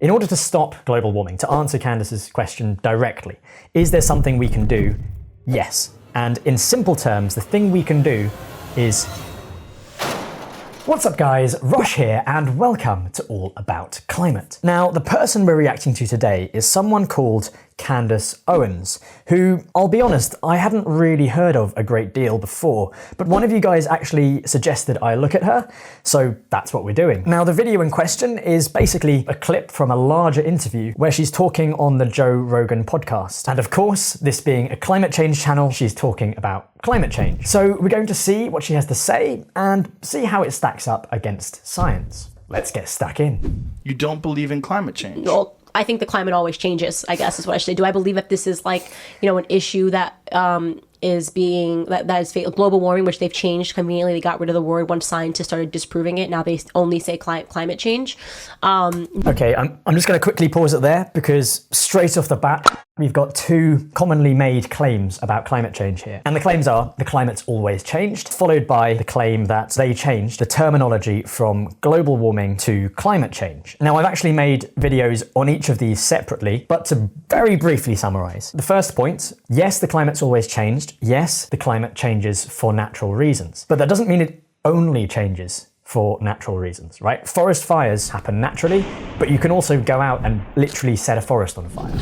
In order to stop global warming, to answer Candace's question directly, is there something we can do? Yes. And in simple terms, the thing we can do is... What's up guys, Rosh here and welcome to All About Climate. Now, the person we're reacting to today is someone called Candace Owens, who, I'll be honest, I hadn't really heard of a great deal before, but one of you guys actually suggested I look at her, so that's what we're doing. Now, the video in question is basically a clip from a larger interview where she's talking on the Joe Rogan podcast. And of course, this being a climate change channel, she's talking about climate change. So we're going to see what she has to say and see how it stacks up against science. Let's get stuck in. You don't believe in climate change? Well, I think the climate always changes, I guess is what I should say. Do I believe that this is like, an issue that is being, that is global warming, which they've changed conveniently. They got rid of the word once scientists started disproving it. Now they only say climate change. Okay, I'm just going to quickly pause it there because straight off the bat, we've got two commonly made claims about climate change here. And the claims are, the climate's always changed, followed by the claim that they changed the terminology from global warming to climate change. Now, I've actually made videos on each of these separately, but to very briefly summarize. The first point, yes, the climate's always changed. Yes, the climate changes for natural reasons, but that doesn't mean it only changes for natural reasons, right? Forest fires happen naturally, but you can also go out and literally set a forest on fire.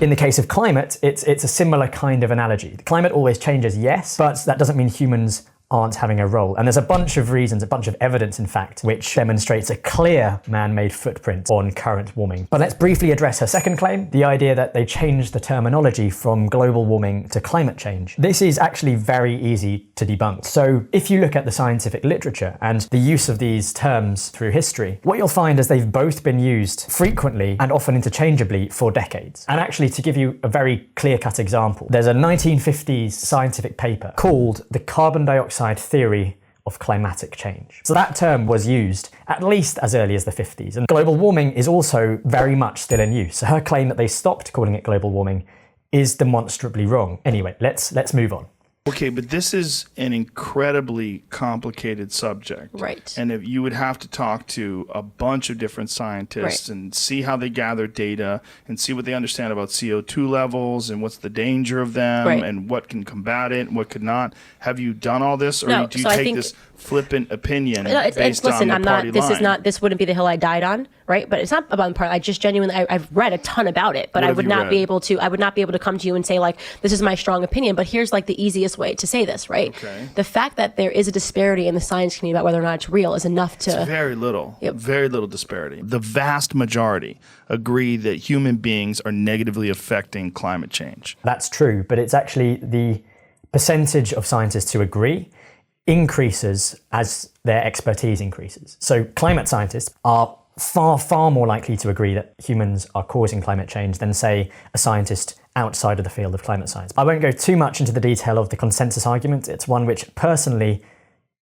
In the case of climate, it's a similar kind of analogy. The climate always changes, yes, but that doesn't mean humans aren't having a role. And there's a bunch of reasons, a bunch of evidence, in fact, which demonstrates a clear man-made footprint on current warming. But let's briefly address her second claim, the idea that they changed the terminology from global warming to climate change. This is actually very easy to debunk. So if you look at the scientific literature and the use of these terms through history, what you'll find is they've both been used frequently and often interchangeably for decades. And actually, to give you a very clear-cut example, there's a 1950s scientific paper called The Carbon Dioxide Theory of Climatic Change. So that term was used at least as early as the 50s, and global warming is also very much still in use. So her claim that they stopped calling it global warming is demonstrably wrong. Anyway, let's move on. Okay, but this is an incredibly complicated subject. Right. And if you would have to talk to a bunch of different scientists and see how they gather data and see what they understand about CO2 levels and what's the danger of them and what can combat it and what could not. Have you done all this, or No, do you so I take think this flippant opinion listen, on the party line? This wouldn't be the hill I died on, right? But it's not about the party. I just genuinely, I've read a ton about it, but I would not be able to come to you and say like, this is my strong opinion, but here's like the easiest way to say this, right? Okay. The fact that there is a disparity in the science community about whether or not it's real is enough to... It's very little, Yep. very little disparity. The vast majority agree that human beings are negatively affecting climate change. That's true, but it's actually the percentage of scientists who agree increases as their expertise increases. So climate scientists are far, far more likely to agree that humans are causing climate change than, say, a scientist outside of the field of climate science. I won't go too much into the detail of the consensus argument. It's one which, personally,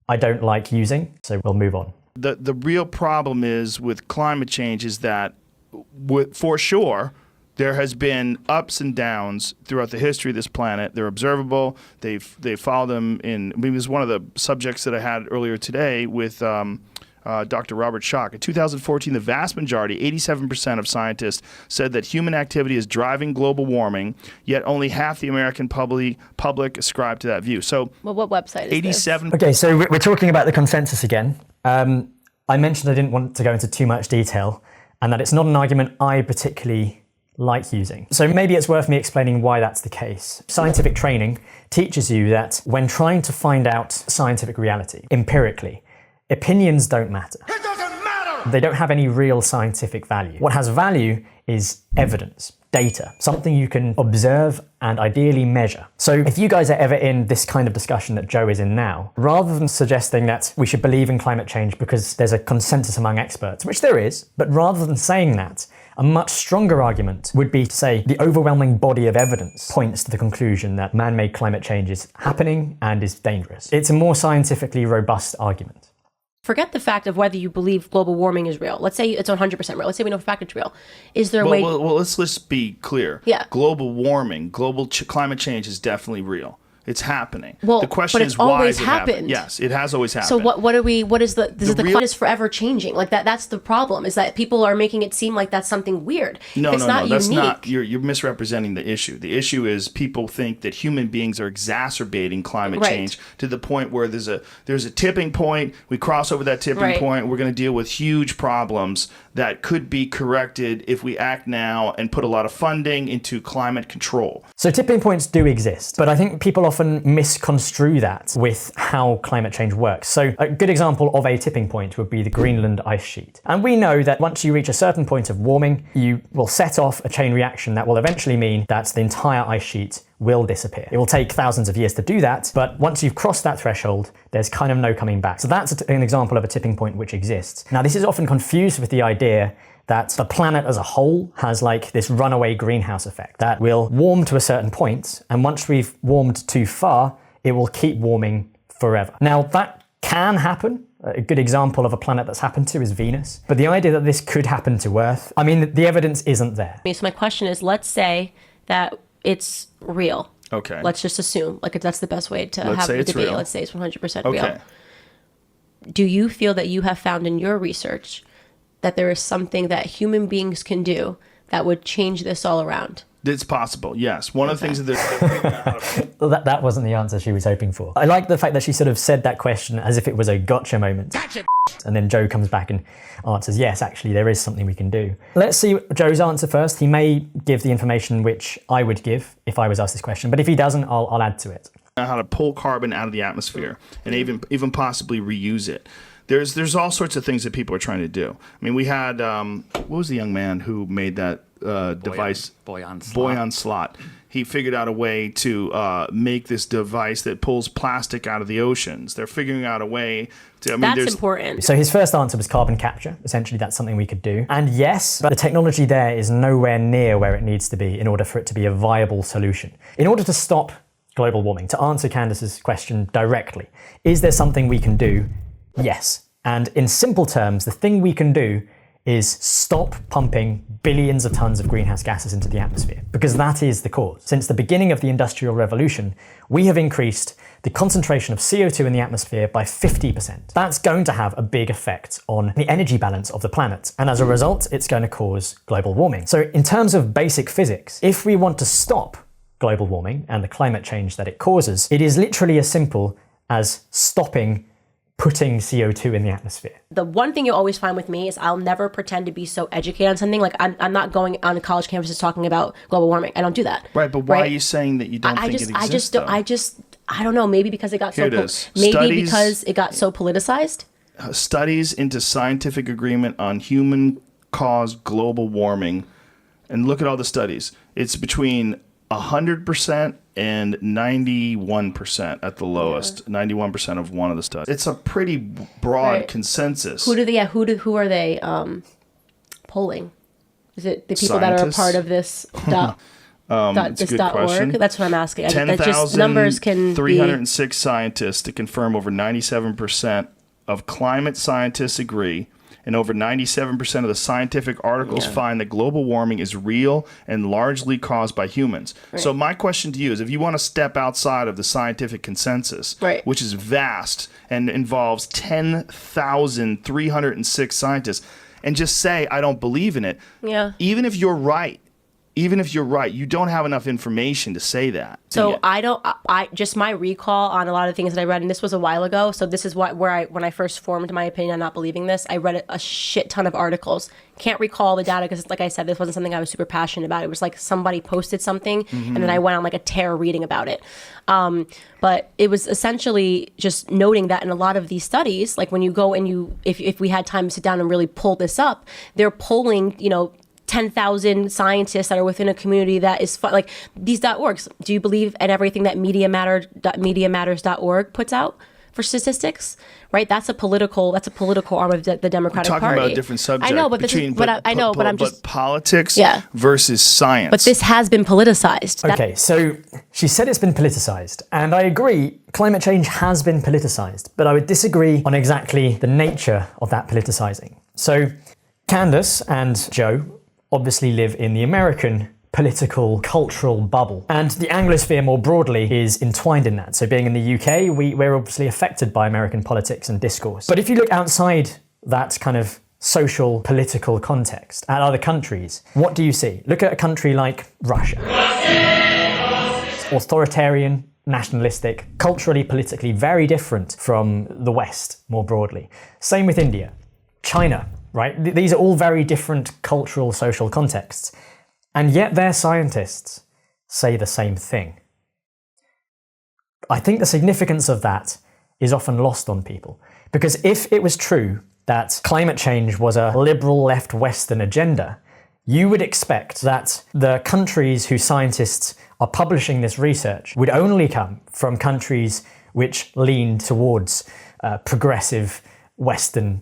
I don't like using, so we'll move on. The real problem is with climate change is that, for sure, there has been ups and downs throughout the history of this planet. They're observable. They follow them in. I mean, it was one of the subjects that I had earlier today with Dr. Robert Schoch. In 2014, the vast majority, 87% of scientists, said that human activity is driving global warming, yet only half the American public ascribe to that view. So, Well, what website is 87. Okay, so we're talking about the consensus again. I mentioned I didn't want to go into too much detail and that it's not an argument I particularly like using. So maybe it's worth me explaining why that's the case. Scientific training teaches you that when trying to find out scientific reality empirically, opinions don't matter. It doesn't matter! They don't have any real scientific value. What has value is evidence, data, something you can observe and ideally measure. So if you guys are ever in this kind of discussion that Joe is in now, rather than suggesting that we should believe in climate change because there's a consensus among experts, which there is, but rather than saying that, a much stronger argument would be to say the overwhelming body of evidence points to the conclusion that man-made climate change is happening and is dangerous. It's a more scientifically robust argument. Forget the fact of whether you believe global warming is real. Let's say it's 100% real. Let's say we know for a fact it's real. Is there a way... Well, let's be clear. Yeah. Global warming, climate change is definitely real. It's happening. Well, the question but it's is, why always has it happened? happened. Yes, it has always happened. So what is the climate is forever changing? Like that's the problem, is that people are making it seem like that's something weird. No, it's not that's unique. not. You're misrepresenting the issue. The issue is people think that human beings are exacerbating climate change to the point where there's a tipping point. We cross over that tipping point. We're going to deal with huge problems that could be corrected if we act now and put a lot of funding into climate control. So tipping points do exist, but I think people often misconstrue that with how climate change works. So a good example of a tipping point would be the Greenland ice sheet. And we know that once you reach a certain point of warming, you will set off a chain reaction that will eventually mean that the entire ice sheet will disappear. It will take thousands of years to do that, but once you've crossed that threshold, there's kind of no coming back. So that's an example of a tipping point which exists. Now, this is often confused with the idea that the planet as a whole has like this runaway greenhouse effect that will warm to a certain point, and once we've warmed too far, it will keep warming forever. Now, that can happen. A good example of a planet that's happened to is Venus. But the idea that this could happen to Earth, I mean, the evidence isn't there. So my question is, let's say that it's real. Okay. Let's just assume, like, that's the best way to Let's have say the it's debate. real. Let's say it's 100% Okay. real. Do you feel that you have found in your research that there is something that human beings can do that would change this all around? It's possible, yes. One of the things that they're figuring out how to Well, that wasn't the answer she was hoping for. I like the fact that she sort of said that question as if it was a gotcha moment. Gotcha. And then Joe comes back and answers, yes, actually, there is something we can do. Let's see Joe's answer first. He may give the information which I would give if I was asked this question, but if he doesn't, I'll add to it. how to pull carbon out of the atmosphere and even possibly reuse it. There's all sorts of things that people are trying to do. I mean, we had what was the young man who made that device? Boyan Slot. He figured out a way to make this device that pulls plastic out of the oceans. They're figuring out a way to. I mean, That's important. So his first answer was carbon capture. Essentially, that's something we could do. And yes, but the technology there is nowhere near where it needs to be in order for it to be a viable solution. In order to stop global warming, to answer Candace's question directly, is there something we can do? Yes. And in simple terms, the thing we can do is stop pumping billions of tons of greenhouse gases into the atmosphere, because that is the cause. Since the beginning of the Industrial Revolution, we have increased the concentration of CO2 in the atmosphere by 50%. That's going to have a big effect on the energy balance of the planet, and as a result, it's going to cause global warming. So in terms of basic physics, if we want to stop global warming and the climate change that it causes, it is literally as simple as stopping putting CO2 in the atmosphere. The one thing you'll always find with me is I'll never pretend to be so educated on something. Like I'm not going on college campuses talking about global warming. I don't do that. Right, but why are you saying that you don't think it exists? I don't know. Maybe because it got Here so it is. maybe because it got so politicized. Studies into scientific agreement on human-caused global warming, and look at all the studies. It's between 100% and 91% at the lowest. 91% of one of the studies. It's a pretty broad consensus. Who are they polling? Is it the people that are a part of this .org? That's what I'm asking. 10,306 scientists to confirm over 97% of climate scientists agree, and over 97% of the scientific articles find that global warming is real and largely caused by humans. Right. So my question to you is, if you want to step outside of the scientific consensus, which is vast and involves 10,306 scientists, and just say, I don't believe in it, even if you're right, you don't have enough information to say that. So I just my recall on a lot of things that I read, and this was a while ago, so this is when I first formed my opinion on not believing this, I read a shit ton of articles. Can't recall the data because, like I said, this wasn't something I was super passionate about. It was like somebody posted something, and then I went on like a tear reading about it. But it was essentially just noting that in a lot of these studies, like when you go and if we had time to sit down and really pull this up, they're polling, 10,000 scientists that are within a community that is like these .orgs. Do you believe in everything that MediaMatters.org puts out for statistics? Right, that's a political arm of the Democratic Party. Talking about a different subject. I know, but politics versus science. But this has been politicized. Okay, so she said it's been politicized, and I agree. Climate change has been politicized, but I would disagree on exactly the nature of that politicizing. So Candace and Joe obviously live in the American political, cultural bubble. And the Anglosphere more broadly is entwined in that. So being in the UK, we're obviously affected by American politics and discourse. But if you look outside that kind of social, political context at other countries, what do you see? Look at a country like Russia. Authoritarian, nationalistic, culturally, politically very different from the West more broadly. Same with India. China, right? These are all very different cultural, social contexts. And yet their scientists say the same thing. I think the significance of that is often lost on people. Because if it was true that climate change was a liberal left Western agenda, you would expect that the countries whose scientists are publishing this research would only come from countries which lean towards progressive Western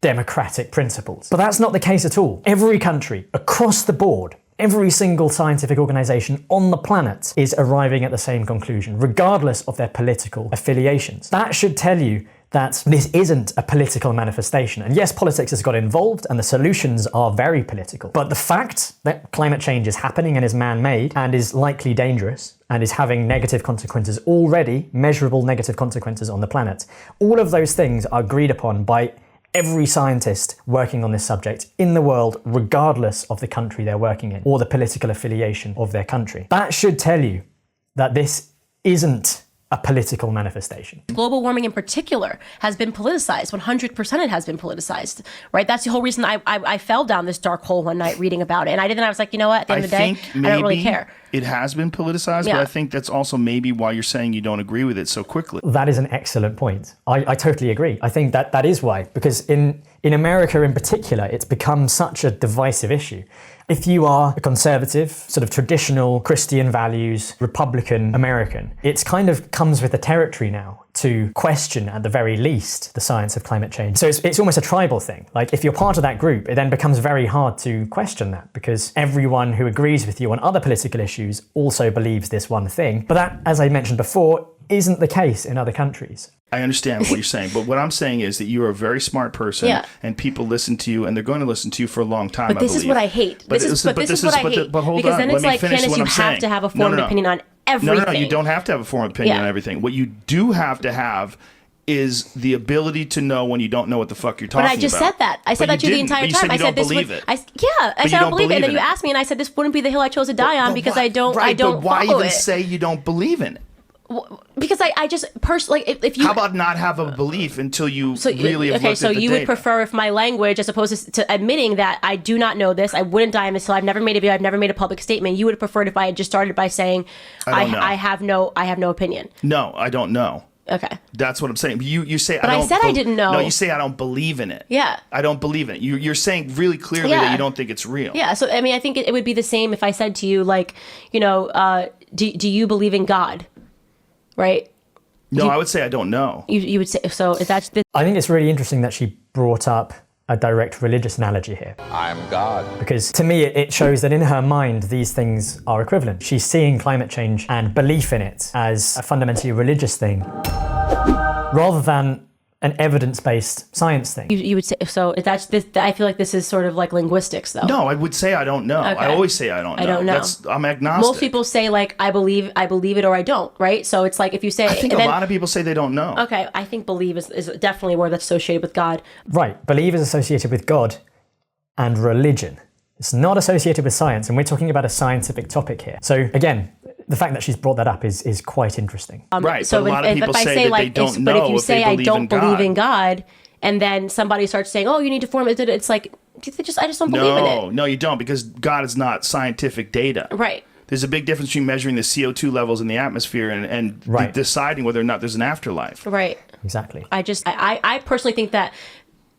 democratic principles. But that's not the case at all. Every country, across the board, every single scientific organization on the planet is arriving at the same conclusion, regardless of their political affiliations. That should tell you that this isn't a political manifestation. And yes, politics has got involved and the solutions are very political. But the fact that climate change is happening and is man-made and is likely dangerous and is having negative consequences already, measurable negative consequences on the planet, all of those things are agreed upon by every scientist working on this subject in the world, regardless of the country they're working in or the political affiliation of their country. That should tell you that this isn't a political manifestation. Global warming in particular has been politicized. 100% it has been politicized, right? That's the whole reason I fell down this dark hole one night reading about it. And I was like, you know what, at the end of the day, I don't really care. It has been politicized, but I think that's also maybe why you're saying you don't agree with it so quickly. That is an excellent point. I totally agree. I think that is why, because in America in particular, it's become such a divisive issue. If you are a conservative, sort of traditional Christian values, Republican American, it's kind of comes with the territory now to question, at the very least, the science of climate change. So it's almost a tribal thing. Like if you're part of that group, it then becomes very hard to question that because everyone who agrees with you on other political issues also believes this one thing. But that, as I mentioned before, isn't the case in other countries. I understand what you're saying, but what I'm saying is that you are a very smart person, and people listen to you, and they're going to listen to you for a long time. But this is what I hate. This is what I hate. But hold because on, then it's like, Candace, you have saying. to have a formed opinion on everything. No, you don't have to have a formed opinion on everything. What you do have to have is the ability to know when you don't know what the fuck you're talking about. But I just said that. I said that to you the entire time. I said this would. I said I don't believe it. And then you asked me, and I said this wouldn't be the hill I chose to die on because I don't. Right, I don't but why follow even it. say you don't believe in it? Because I just personally, if you how about not have a belief until you really have looked at the you data? would prefer if my language, as opposed to admitting that I do not know this, I wouldn't die on this hill, I've never made a video, I've never made a public statement. You would have preferred if I had just started by saying I have no opinion. No, I don't know. Okay. That's what I'm saying. You say but I said I didn't know. No, you say I don't believe in it. Yeah. I don't believe in it. You're saying really clearly that you don't think it's real. Yeah. So I mean, I think it would be the same if I said to you, like, you know, do you believe in God? Right. No, I would say I don't know. You would say so. If that's the. I think it's really interesting that she brought up a direct religious analogy here. I am God. Because to me, it shows that in her mind, these things are equivalent. She's seeing climate change and belief in it as a fundamentally religious thing, rather than an evidence-based science thing. You would say so. If that's this, I feel like this is sort of like linguistics, though. No, I would say I don't know. Okay. I always say I don't know. I don't know. I'm agnostic. Most people say like I believe it or I don't, right? So it's like if you say I think a lot of people say they don't know. Okay, I think believe is definitely a word that's associated with God. Right, believe is associated with God and religion. It's not associated with science, and we're talking about a scientific topic here. So again, the fact that she's brought that up is quite interesting. Right, So but a lot of people say that they don't know but if you if say they I believe don't in believe God. in God, and then somebody starts saying, "Oh, you need to form it," it's like I just don't believe in it. No, you don't, because God is not scientific data. Right. There's a big difference between measuring the CO2 levels in the atmosphere and Right. deciding whether or not there's an afterlife. Right. Exactly. I personally think that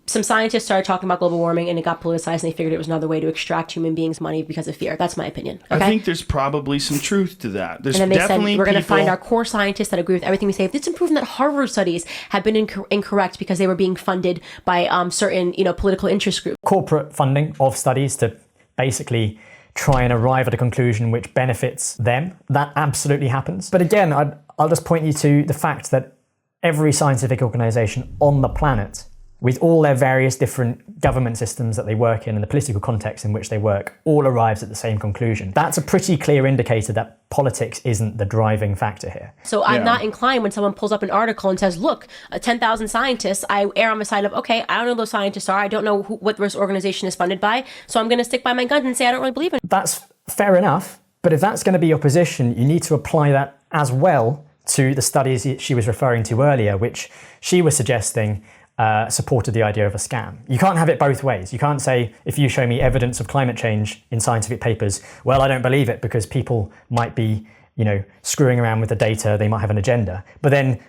some scientists started talking about global warming and it got politicized and they figured it was another way to extract human beings' money because of fear. That's my opinion. Okay? I think there's probably some truth to that. There's and then they definitely said, we're going to people- find our core scientists that agree with everything we say. It's proven that Harvard studies have been incorrect because they were being funded by certain, political interest groups. Corporate funding of studies to basically try and arrive at a conclusion which benefits them. That absolutely happens. But again, I'll just point you to the fact that every scientific organization on the planet with all their various different government systems that they work in and the political context in which they work, all arrives at the same conclusion. That's a pretty clear indicator that politics isn't the driving factor here. So I'm not inclined when someone pulls up an article and says, look, 10,000 scientists, I err on the side of, okay, I don't know who those scientists are. I don't know what this organization is funded by. So I'm going to stick by my guns and say I don't really believe in it. That's fair enough. But if that's going to be your position, you need to apply that as well to the studies she was referring to earlier, which she was suggesting supported the idea of a scam. You can't have it both ways. You can't say, if you show me evidence of climate change in scientific papers, well, I don't believe it because people might be, screwing around with the data, they might have an agenda. But then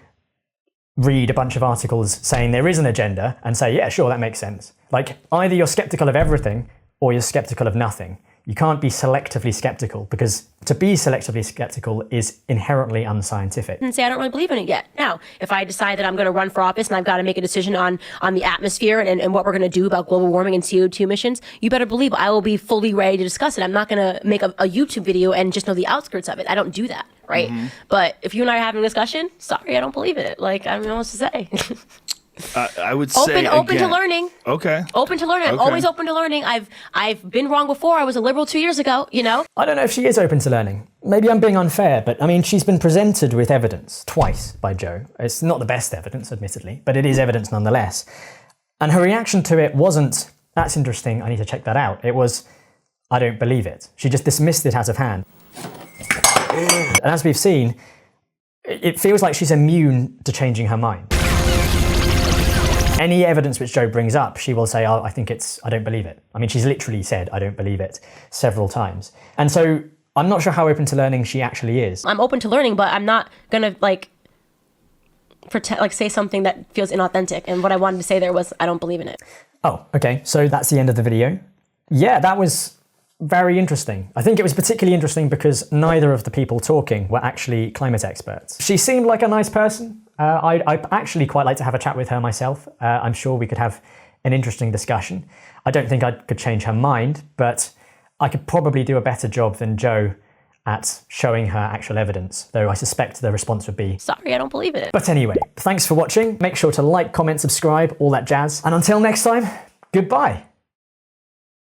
read a bunch of articles saying there is an agenda and say, yeah, sure, that makes sense. Like, either you're skeptical of everything or you're skeptical of nothing. You can't be selectively skeptical, because to be selectively skeptical is inherently unscientific. And say I don't really believe in it yet. Now, if I decide that I'm going to run for office and I've got to make a decision on the atmosphere and what we're going to do about global warming and CO2 emissions, you better believe I will be fully ready to discuss it. I'm not going to make a YouTube video and just know the outskirts of it. I don't do that, right? Mm-hmm. But if you and I are having a discussion, sorry, I don't believe in it. Like, I don't know what to say. I would say open to learning. Okay. Open to learning. I'm always open to learning. I've been wrong before. I was a liberal 2 years ago, I don't know if she is open to learning. Maybe I'm being unfair, but I mean, she's been presented with evidence twice by Joe. It's not the best evidence, admittedly, but it is evidence nonetheless. And her reaction to it wasn't, that's interesting, I need to check that out. It was, I don't believe it. She just dismissed it out of hand. And as we've seen, it feels like she's immune to changing her mind. Any evidence which Joe brings up, she will say, oh, I don't believe it. I mean, she's literally said, I don't believe it several times. And so I'm not sure how open to learning she actually is. I'm open to learning, but I'm not going to pretend, say something that feels inauthentic. And what I wanted to say there was, I don't believe in it. Oh, okay. So that's the end of the video. Yeah, that was very interesting. I think it was particularly interesting because neither of the people talking were actually climate experts. She seemed like a nice person. I'd actually quite like to have a chat with her myself. I'm sure we could have an interesting discussion. I don't think I could change her mind, but I could probably do a better job than Joe at showing her actual evidence, though I suspect the response would be, sorry, I don't believe in it. But anyway, thanks for watching. Make sure to like, comment, subscribe, all that jazz. And until next time, goodbye.